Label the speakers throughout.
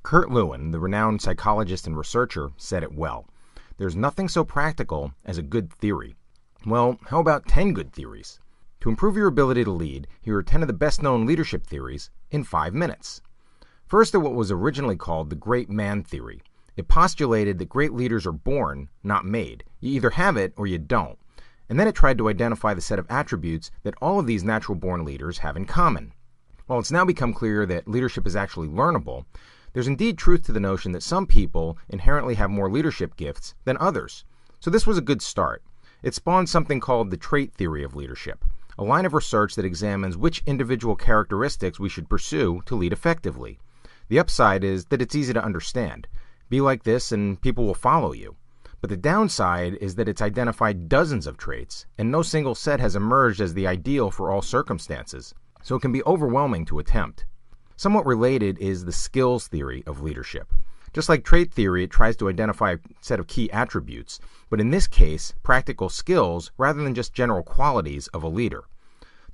Speaker 1: Kurt Lewin, the renowned psychologist and researcher, said it well. There's nothing so practical as a good theory. Well, how about 10 good theories? To improve your ability to lead, here are 10 of the best-known leadership theories in 5 minutes. First are what was originally called the great man theory. It postulated that great leaders are born, not made. You either have it or you don't. And then it tried to identify the set of attributes that all of these natural-born leaders have in common. While it's now become clear that leadership is actually learnable, there's indeed truth to the notion that some people inherently have more leadership gifts than others. So this was a good start. It spawned something called the trait theory of leadership, a line of research that examines which individual characteristics we should pursue to lead effectively. The upside is that it's easy to understand. Be like this and people will follow you. But the downside is that it's identified dozens of traits, and no single set has emerged as the ideal for all circumstances, so it can be overwhelming to attempt. Somewhat related is the skills theory of leadership. Just like trait theory, it tries to identify a set of key attributes, but in this case, practical skills rather than just general qualities of a leader.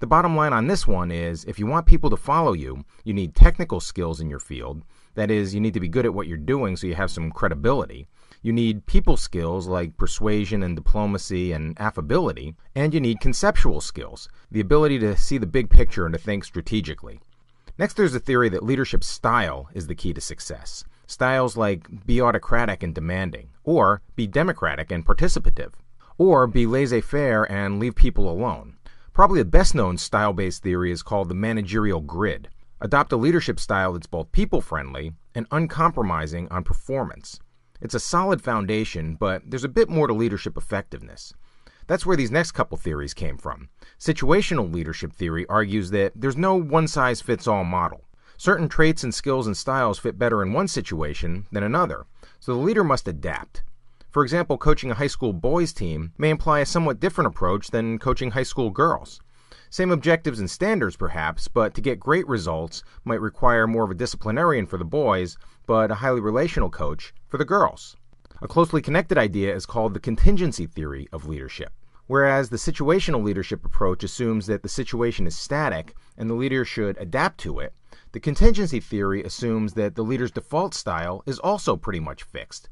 Speaker 1: The bottom line on this one is, if you want people to follow you, you need technical skills in your field. That is, you need to be good at what you're doing so you have some credibility. You need people skills like persuasion and diplomacy and affability, and you need conceptual skills, the ability to see the big picture and to think strategically. Next, there's a theory that leadership style is the key to success. Styles like be autocratic and demanding, or be democratic and participative, or be laissez-faire and leave people alone. Probably the best-known style-based theory is called the managerial grid. Adopt a leadership style that's both people-friendly and uncompromising on performance. It's a solid foundation, but there's a bit more to leadership effectiveness. That's where these next couple theories came from. Situational leadership theory argues that there's no one-size-fits-all model. Certain traits and skills and styles fit better in one situation than another, so the leader must adapt. For example, coaching a high school boys team may imply a somewhat different approach than coaching high school girls. Same objectives and standards perhaps, but to get great results might require more of a disciplinarian for the boys, but a highly relational coach for the girls. A closely connected idea is called the contingency theory of leadership. Whereas the situational leadership approach assumes that the situation is static and the leader should adapt to it, the contingency theory assumes that the leader's default style is also pretty much fixed.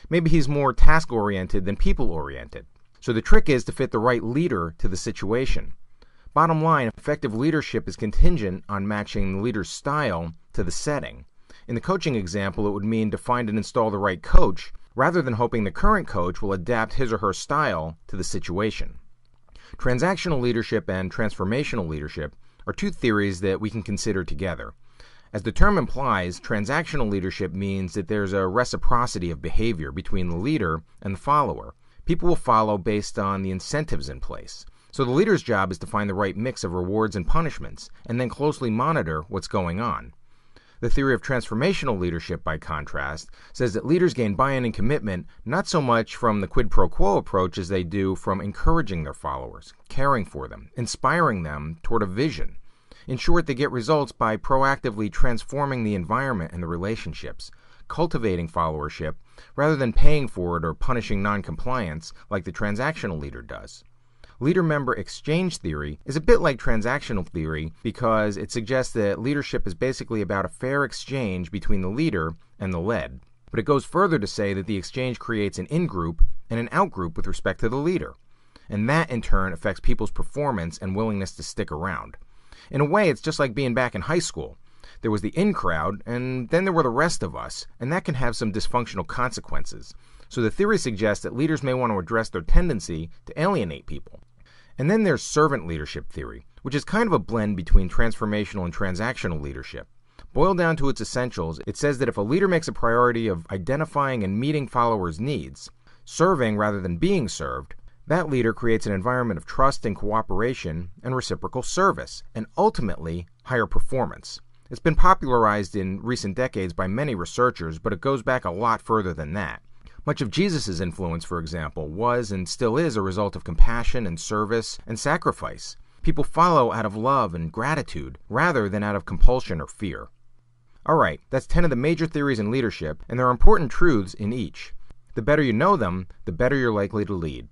Speaker 1: Maybe he's more task-oriented than people-oriented. So the trick is to fit the right leader to the situation. Bottom line, effective leadership is contingent on matching the leader's style to the setting. In the coaching example, it would mean to find and install the right coach, rather than hoping the current coach will adapt his or her style to the situation. Transactional leadership and transformational leadership are two theories that we can consider together. As the term implies, transactional leadership means that there's a reciprocity of behavior between the leader and the follower. People will follow based on the incentives in place. So the leader's job is to find the right mix of rewards and punishments, and then closely monitor what's going on. The theory of transformational leadership, by contrast, says that leaders gain buy-in and commitment not so much from the quid pro quo approach as they do from encouraging their followers, caring for them, inspiring them toward a vision. In short, they get results by proactively transforming the environment and the relationships, cultivating followership, rather than paying for it or punishing non-compliance like the transactional leader does. Leader-member exchange theory is a bit like transactional theory because it suggests that leadership is basically about a fair exchange between the leader and the led. But it goes further to say that the exchange creates an in-group and an out-group with respect to the leader. And that, in turn, affects people's performance and willingness to stick around. In a way, it's just like being back in high school. There was the in-crowd, and then there were the rest of us, and that can have some dysfunctional consequences. So the theory suggests that leaders may want to address their tendency to alienate people. And then there's servant leadership theory, which is kind of a blend between transformational and transactional leadership. Boiled down to its essentials, it says that if a leader makes a priority of identifying and meeting followers' needs, serving rather than being served, that leader creates an environment of trust and cooperation and reciprocal service, and ultimately, higher performance. It's been popularized in recent decades by many researchers, but it goes back a lot further than that. Much of Jesus' influence, for example, was and still is a result of compassion and service and sacrifice. People follow out of love and gratitude rather than out of compulsion or fear. Alright, that's 10 of the major theories in leadership, and there are important truths in each. The better you know them, the better you're likely to lead.